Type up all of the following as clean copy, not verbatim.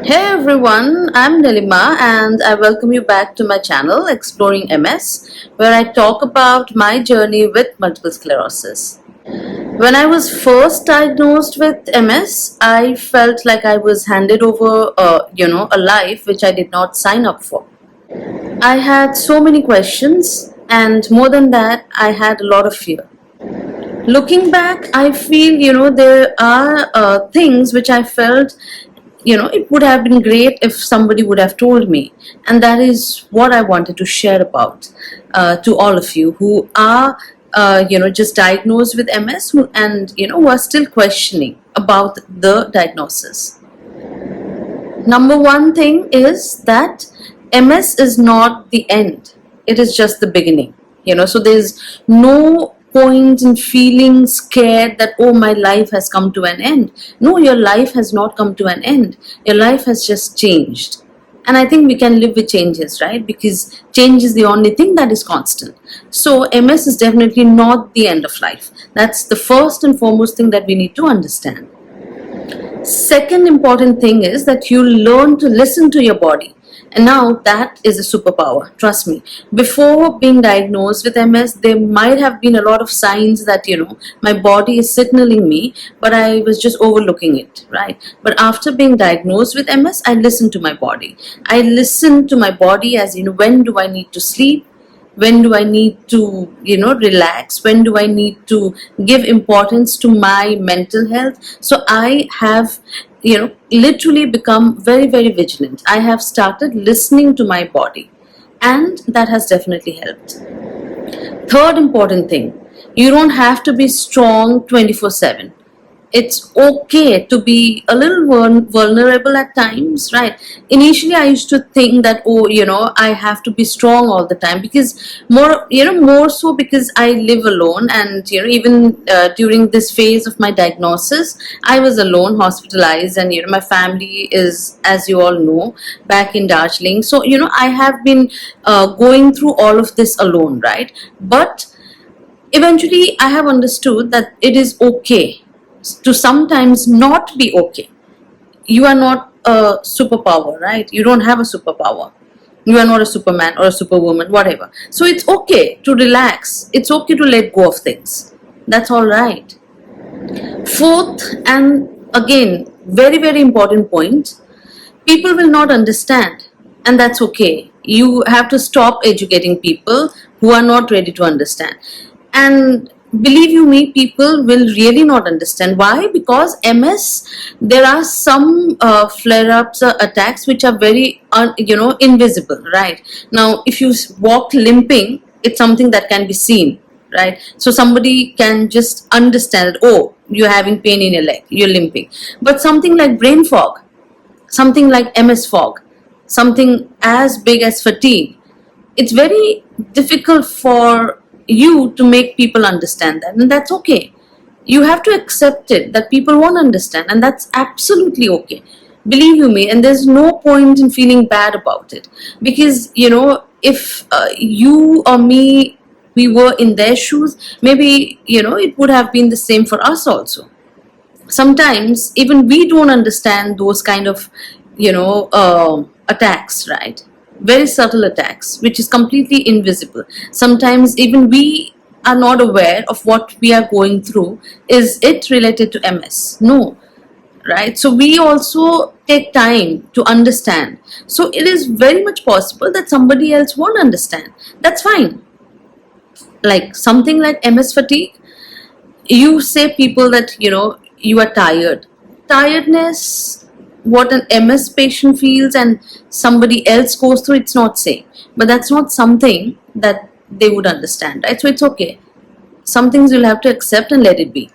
Hey everyone, I'm Nilima and I welcome you back to my channel Exploring MS, where I talk about my journey with multiple sclerosis. When I was first diagnosed with MS, I felt like I was handed over a life which I did not sign up for. I had so many questions, and more than that, I had a lot of fear. Looking back, I feel there are things which I felt it would have been great if somebody would have told me, and that is what I wanted to share about to all of you who are just diagnosed with MS and who are still questioning about the diagnosis. Number one thing is that MS is not the end, it is just the beginning. So there's no point in feeling scared that, oh, my life has come to an end. No, your life has not come to an end. Your life has just changed. And I think we can live with changes, right? Because change is the only thing that is constant. So MS is definitely not the end of life. That's the first and foremost thing that we need to understand. Second important thing is that you learn to listen to your body. And now that is a superpower, trust me. Before being diagnosed with MS, there might have been a lot of signs that, my body is signaling me, but I was just overlooking it, right? But after being diagnosed with MS, I listen to my body. I listen to my body as, when do I need to sleep? When do I need to relax? When do I need to give importance to my mental health? So I have literally become very, very vigilant. I have started listening to my body, and that has definitely helped. Third important thing, you don't have to be strong 24/7. It's okay to be a little vulnerable at times, right? Initially I used to think that, oh, I have to be strong all the time, because more so because I live alone, and even during this phase of my diagnosis, I was alone, hospitalized, and my family is, as you all know, back in Darjeeling. So I have been going through all of this alone, right? But eventually I have understood that it is okay to sometimes not be okay. You are not a superpower, right? You don't have a superpower. You are not a superman or a superwoman, whatever. So it's okay to relax. It's okay to let go of things. That's all right. Fourth, and again, very, very important point, people will not understand, and that's okay. You have to stop educating people who are not ready to understand. And believe you me, people will really not understand. Why? Because MS, there are some flare-ups or attacks which are very invisible, right? Now if you walk limping, it's something that can be seen, right? So somebody can just understand, oh, you're having pain in your leg, you're limping. But something like brain fog, something like MS fog, something as big as fatigue, it's very difficult for you to make people understand that, and that's okay. You have to accept it that people won't understand, and that's absolutely okay. Believe you me, and there's no point in feeling bad about it, because if you or me, we were in their shoes, maybe it would have been the same for us also. Sometimes even we don't understand those kind of attacks, right? Very subtle attacks which is completely invisible. Sometimes even we are not aware of what we are going through. Is it related to MS? No, right? So we also take time to understand. So it is very much possible that somebody else won't understand. That's fine. Like something like MS fatigue, you say people that you are tired. Tiredness, what an MS patient feels and somebody else goes through, it's not same. But that's not something that they would understand, right? So it's okay. Some things you'll have to accept and let it be,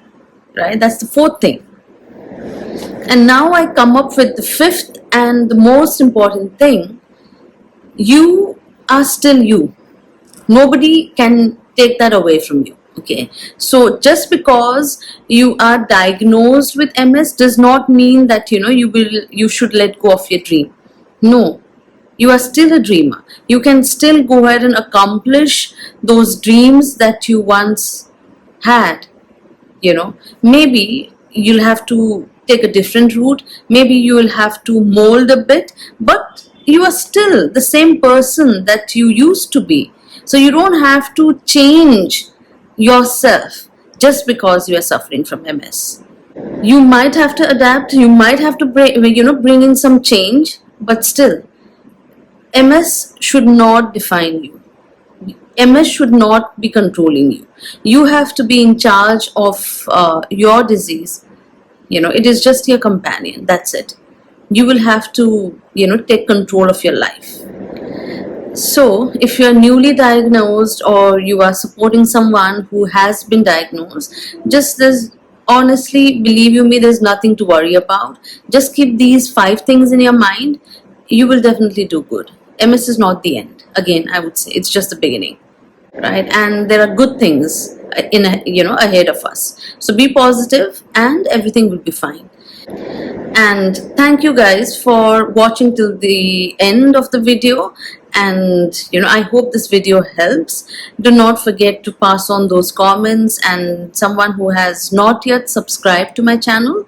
right? That's the fourth thing. And now I come up with the fifth and the most important thing. You are still you. Nobody can take that away from you. Okay, so just because you are diagnosed with MS does not mean that you should let go of your dream. No, you are still a dreamer. You can still go ahead and accomplish those dreams that you once had. Maybe you'll have to take a different route. Maybe you will have to mold a bit, but you are still the same person that you used to be. So you don't have to change yourself just because you are suffering from MS. You might have to adapt, you might have to bring in some change, but still, MS should not define you. MS should not be controlling you. You have to be in charge of your disease. It is just your companion. That's it. You will have to, take control of your life. So, if you are newly diagnosed or you are supporting someone who has been diagnosed, just this, honestly, believe you me, there's nothing to worry about. Just keep these 5 things in your mind. You will definitely do good. MS is not the end. Again, I would say it's just the beginning, right? And there are good things ahead of us. So be positive, and everything will be fine. And thank you guys for watching till the end of the video. And I hope this video helps. Do not forget to pass on those comments, and someone who has not yet subscribed to my channel,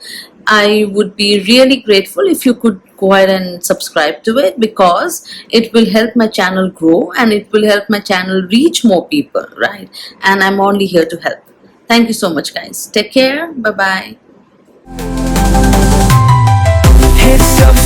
I would be really grateful if you could go ahead and subscribe to it, because it will help my channel grow and it will help my channel reach more people, right? And I'm only here to help. Thank you so much, guys. Take care. Bye bye. It's up